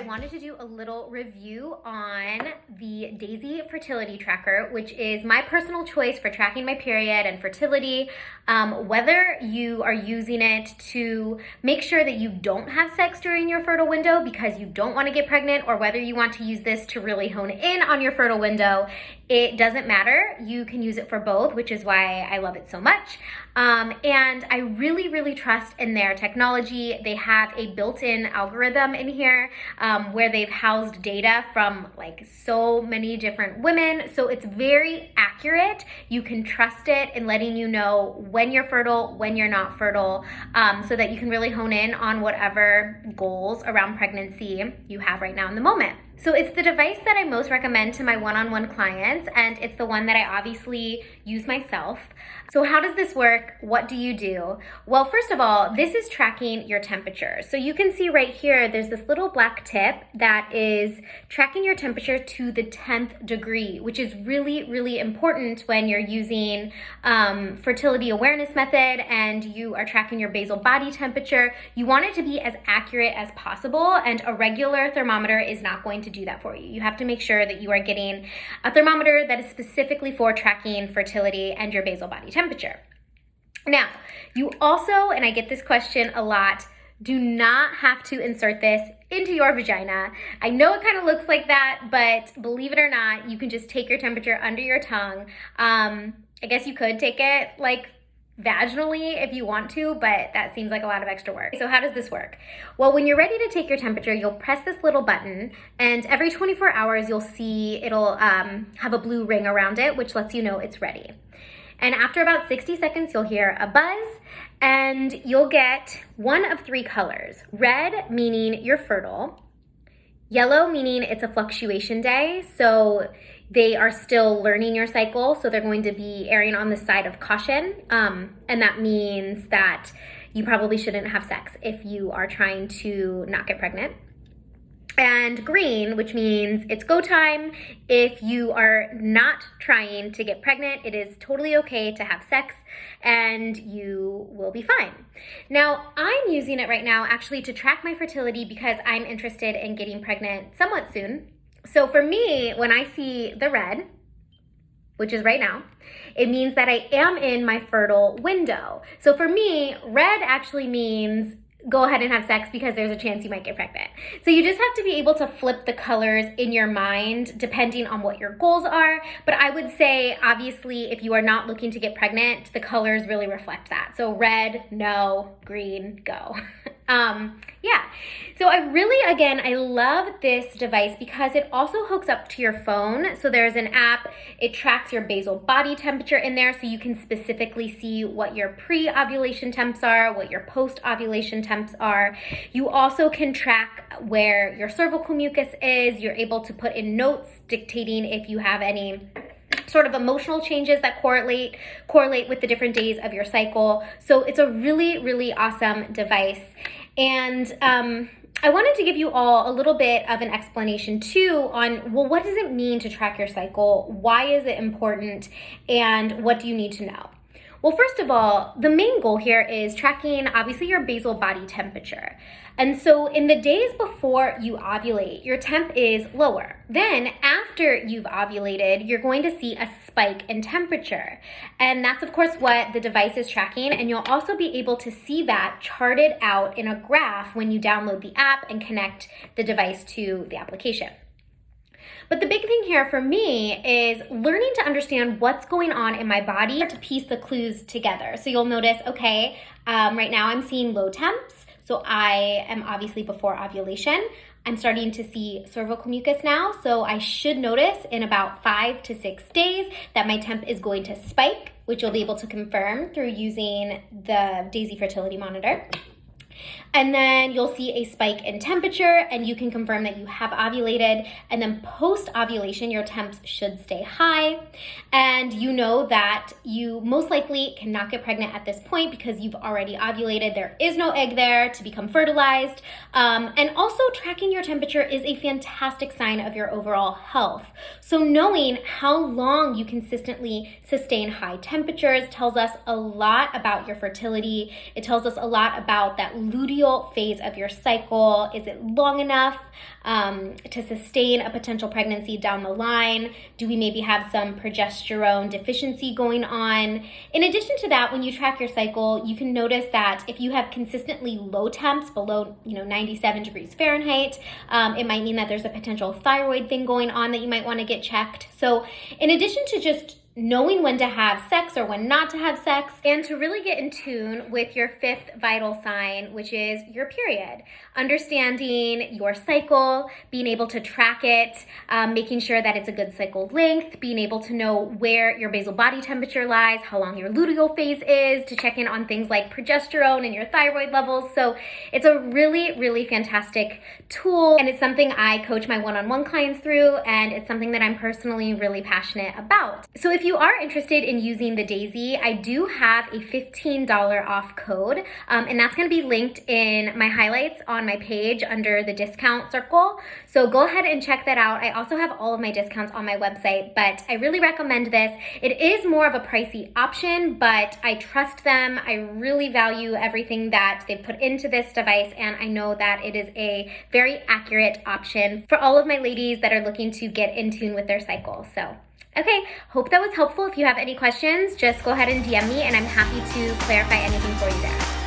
I wanted to do a little review on the Daysy Fertility Tracker, which is my personal choice for tracking my period and fertility. Whether you are using it to make sure that you don't have sex during your fertile window because you don't want to get pregnant, or whether you want to use this to really hone in on your fertile window, it doesn't matter. You can use it for both, which is why I love it so much. And I really trust in their technology. They have a built-in algorithm in here where they've housed data from like so many different women. So it's very accurate. You can trust it in letting you know when you're fertile, when you're not fertile, so that you can really hone in on whatever goals around pregnancy you have right now in the moment. So it's the device that I most recommend to my one-on-one clients, and it's the one that I obviously use myself. So how does this work? What do you do? Well, first of all, this is tracking your temperature. So you can see right here, there's this little black tip that is tracking your temperature to the 10th degree, which is really important when you're using fertility awareness method and you are tracking your basal body temperature. You want it to be as accurate as possible, and a regular thermometer is not going to do that for you. You have to make sure that you are getting a thermometer that is specifically for tracking fertility and your basal body temperature. Now, you also, and I get this question a lot, do not have to insert this into your vagina. I know it kind of looks like that, but believe it or not, you can just take your temperature under your tongue. I guess you could take it like vaginally if you want to, but that seems like a lot of extra work. So how does this work? Well, when you're ready to take your temperature, you'll press this little button, and every 24 hours you'll see it'll have a blue ring around it, which lets you know it's ready. And after about 60 seconds, you'll hear a buzz, and you'll get one of three colors. Red meaning you're fertile, yellow meaning it's a fluctuation day, so they are still learning your cycle, so they're going to be erring on the side of caution, and that means that you probably shouldn't have sex if you are trying to not get pregnant. And green, which means it's go time. If you are not trying to get pregnant, it is totally okay to have sex and you will be fine. Now, I'm using it right now actually to track my fertility because I'm interested in getting pregnant somewhat soon. So for me, when I see the red, which is right now, it means that I am in my fertile window. So for me, red actually means go ahead and have sex because there's a chance you might get pregnant. So you just have to be able to flip the colors in your mind depending on what your goals are. But I would say, obviously, if you are not looking to get pregnant, the colors really reflect that. So red, no, green, go. Yeah, so I love this device because it also hooks up to your phone. So there's an app, it tracks your basal body temperature in there, so you can specifically see what your pre-ovulation temps are, what your post-ovulation temps are. You also can track where your cervical mucus is. You're able to put in notes dictating if you have any sort of emotional changes that correlate with the different days of your cycle. So it's a really awesome device. And I wanted to give you all a little bit of an explanation too on, well, what does it mean to track your cycle? Why is it important? And what do you need to know? Well, first of all, the main goal here is tracking, obviously, your basal body temperature. And so in the days before you ovulate, your temp is lower. Then after you've ovulated, you're going to see a spike in temperature. And that's, of course, what the device is tracking. And you'll also be able to see that charted out in a graph when you download the app and connect the device to the application. But the big thing here for me is learning to understand what's going on in my body to piece the clues together. So you'll notice, okay, right now I'm seeing low temps. So I am obviously before ovulation. I'm starting to see cervical mucus now. So I should notice in about 5 to 6 days that my temp is going to spike, which you'll be able to confirm through using the Daysy Fertility Monitor. And then you'll see a spike in temperature, and you can confirm that you have ovulated. And then post-ovulation, your temps should stay high. And you know that you most likely cannot get pregnant at this point because you've already ovulated. There is no egg there to become fertilized. And also, tracking your temperature is a fantastic sign of your overall health. So knowing how long you consistently sustain high temperatures tells us a lot about your fertility. It tells us a lot about that luteal phase of your cycle. Is it long enough to sustain a potential pregnancy down the line? Do we maybe have some progesterone deficiency going on? In addition to that, when you track your cycle, you can notice that if you have consistently low temps below 97 degrees Fahrenheit, it might mean that there's a potential thyroid thing going on that you might want to get checked. So in addition to just knowing when to have sex or when not to have sex, and to really get in tune with your fifth vital sign, which is your period. Understanding your cycle, being able to track it, making sure that it's a good cycle length, being able to know where your basal body temperature lies, how long your luteal phase is, to check in on things like progesterone and your thyroid levels. So it's a really, really fantastic tool, and it's something I coach my one-on-one clients through, and it's something that I'm personally really passionate about. So if you are interested in using the Daysy, I do have a $15 off code, and that's going to be linked in my highlights on my page under the discount circle. So go ahead and check that out. I also have all of my discounts on my website, but I really recommend this. It is more of a pricey option, but I trust them. I really value everything that they've put into this device, and I know that it is a very accurate option for all of my ladies that are looking to get in tune with their cycle. So okay, hope that was helpful. If you have any questions, just go ahead and DM me, and I'm happy to clarify anything for you there.